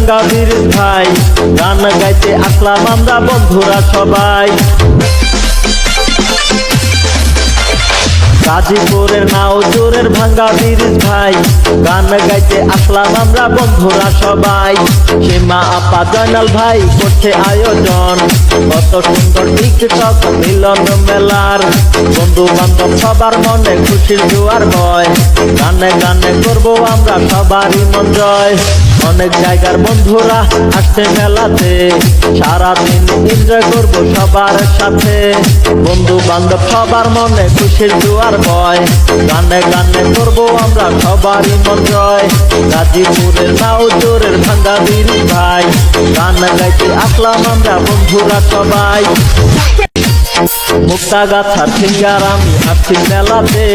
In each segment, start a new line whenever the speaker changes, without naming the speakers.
ভাঙ্গা বীর ভাই, গান গাইতে আসলাম আমরা বন্ধুরা সবাই। গাজীপুরের নাওজুরের ভাঙ্গা বীর ভাই, গান গাইতে আসলাম আমরা বন্ধুরা সবাই। সীমা আপা জয়নাল ভাই করছে আয়োজন, কত সুন্দর টিকটক মিলন মেলার। বন্ধু বান্ধব সবার মনে খুশির জোয়ার বয়, গানে গানে করবো আমরা সবারই মন জয়। অনেক জায়গার বন্ধুরা আসছে মেলাতে, সারাদিন এনজয় করবো সবার সাথে। বন্ধু বান্ধব সবার মনে খুশির জোয়ার বয়, গানে গানে করবো আমরা সবারই মন জয়। গাজীপুরের নাওজুরের ভাঙ্গা বীর ভাই, গান গাইতে আসলাম আমরা বন্ধুরা সবাই। মুক্তাগাছার সিঙ্গার আমি আসছি মেলাতে,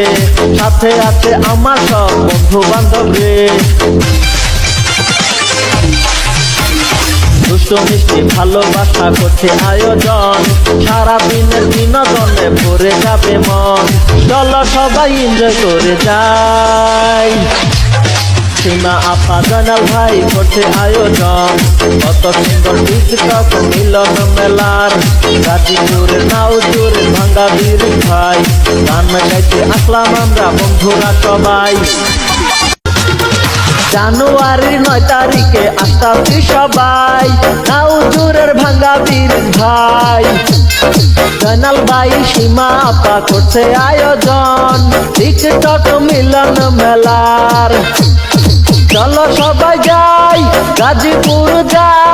সাথে আছে আমার সব বন্ধু বান্ধব রে। দুষ্টু মিষ্টি ভালোবাসা করছে আয়োজন, সারাদিনের বিনোদনে ভরে যাবে মন। চলো সবাই এনজয় করে যাই। সীমা আপা জয়নাল ভাই করছে আয়োজন, কত সুন্দর টিকটক মিলন মেলার। গাজীপুরের নাওজুরের ভাঙ্গা বীর ভাই, গান গাইতে আসলাম আমরা বন্ধুরা সবাই। জানুয়ারির 9 তারিখে আসতাছি সবাই, নাওজুরের ভাঙ্গা বীর ভাই। জয়নাল ভাই সীমা আপা করছে আয়োজন, টিকটক মিলন মেলার। চলো সবাই যাই, গাজীপুর যাই।